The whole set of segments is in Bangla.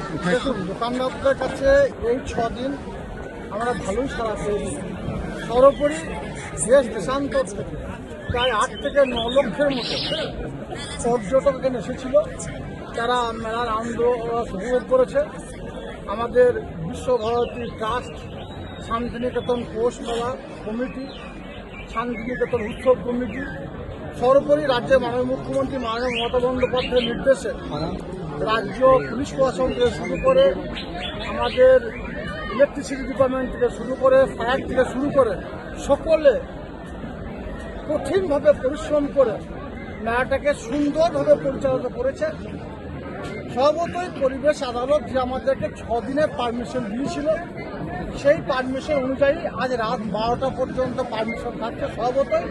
দেখুন, দোকানদারদের কাছে এই 6 দিন আমরা ভালোই সারা পেয়েছি। সর্বোপরি দেশ দেশান্তর থেকে প্রায় 8 থেকে 9 লক্ষের মতো পর্যটক এখানে এসেছিল। তারা মেলার আনন্দ উপভোগ করেছে। আমাদের বিশ্বভারতী ট্রাস্ট, শান্তিনিকেতন পৌষ মেলা কমিটি, শান্তিনিকেতন উৎসব কমিটি, সর্বোপরি রাজ্যের মাননীয় মুখ্যমন্ত্রী মাননীয় মমতা বন্দ্যোপাধ্যায়ের নির্দেশে রাজ্য পুলিশ প্রশাসন থেকে শুরু করে, আমাদের ইলেকট্রিসিটি ডিপার্টমেন্ট থেকে শুরু করে, ফায়ার থেকে শুরু করে সকলে কঠিনভাবে পরিশ্রম করে মেলাটাকে সুন্দরভাবে পরিচালনা করেছে। স্বভাবতই পরিবেশ আদালত যে আমাদেরকে 6 দিনের পারমিশন দিয়েছিল, সেই পারমিশন অনুযায়ী আজ রাত 12টা পর্যন্ত পারমিশন থাকছে। স্বভাবতই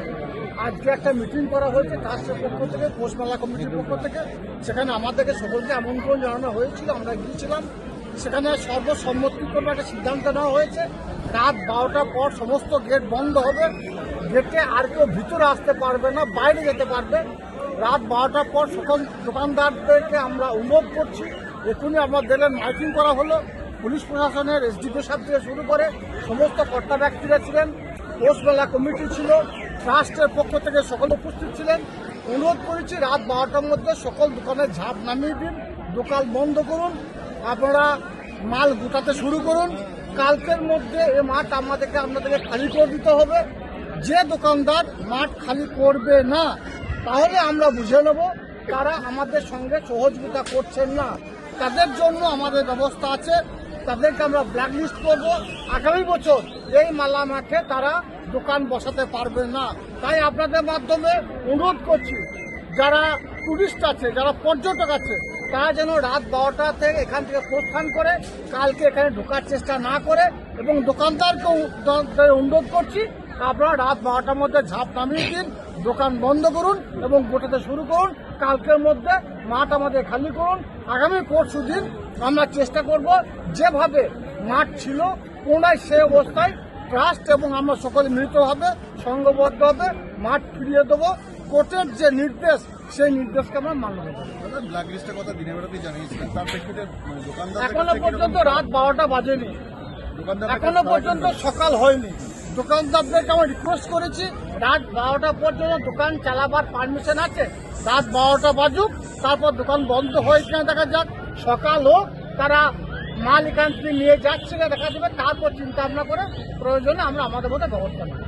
আজকে একটা মিটিং করা হয়েছে ট্রাস্টের পক্ষ থেকে, পৌষমেলা কমিটির পক্ষ থেকে। সেখানে আমাদেরকে সকলকে আমন্ত্রণ জানানো হয়েছিল, আমরা গিয়েছিলাম। সেখানে সর্বসম্মতিক্রমে একটা সিদ্ধান্ত নেওয়া হয়েছে, রাত 12টার পর সমস্ত গেট বন্ধ হবে। গেটে আর কেউ ভিতরে আসতে পারবে না, বাইরে যেতে পারবে। রাত 12টার পর সকল দোকানদারদেরকে আমরা অনুরোধ করছি, এখনই আমরা দিলেন মাইকিং করা হলো। পুলিশ প্রশাসনের এসডিপিও সাহেব থেকে শুরু করে সমস্ত কর্তা ব্যক্তিরা ছিলেন, পৌষমেলা কমিটি ছিল, ট্রাস্টের পক্ষ থেকে সকলে উপস্থিত ছিলেন। অনুরোধ করেছি রাত 12টার মধ্যে সকল দোকানের ঝাঁপ নামিয়ে দিন, দোকান বন্ধ করুন, আপনারা মাল গোটাতে শুরু করুন। কালকের মধ্যে এ মাঠ আপনাদেরকে খালি করে দিতে হবে। যে দোকানদার মাঠ খালি করবে না, তাহলে আমরা বুঝে নেব তারা আমাদের সঙ্গে সহযোগিতা করছেন না। তাদের জন্য আমাদের ব্যবস্থা আছে, তাদেরকে আমরা ব্ল্যাকলিস্ট করব। আগামী বছর এই মেলা মাঠে তারা দোকান বসাতে পারবে না। তাই আপনাদের মাধ্যমে অনুরোধ করছি, যারা টুরিস্ট আছে, যারা পর্যটক আছে, তারা যেন রাত 12টা থেকে এখান থেকে প্রস্থান করে কালকে এখানে ঢোকার চেষ্টা না করে। এবং দোকানদারকে অনুরোধ করছি, আপনারা রাত 12টার মধ্যে ঝাঁপ নামিয়ে দিন, দোকান বন্ধ করুন এবং গোটাতে শুরু করুন। কালকের মধ্যে মাঠ আমাদের খালি করুন। আগামী পরশু দিন আমরা চেষ্টা করব যেভাবে মাঠ ছিল পুনরায় সেই অবস্থায় ট্রাস্ট এবং আমরা সকলে মিলিতভাবে সংঘবদ্ধভাবে মাঠ ফিরিয়ে দেবো। কোর্টের যে নির্দেশ, সেই নির্দেশকে আমরা মান্য করব। এখনো পর্যন্ত রাত 12টা বাজেনি, এখনো পর্যন্ত সকাল হয়নি। দোকানদারদেরকে আমরা রিকোয়েস্ট করেছি, রাত 12টা পর্যন্ত দোকান চালাবার পারমিশন আছে, রাত 12টা বাজুক, তারপর দোকান বন্ধ হয়ে কিনা দেখা যাক। সকাল হোক, তারা মাল এখান থেকে নিয়ে যাচ্ছে দেখা দেবে, তারপর চিন্তা ভাবনা করে প্রয়োজনে আমরা আমাদের মধ্যে ব্যবস্থা নেব।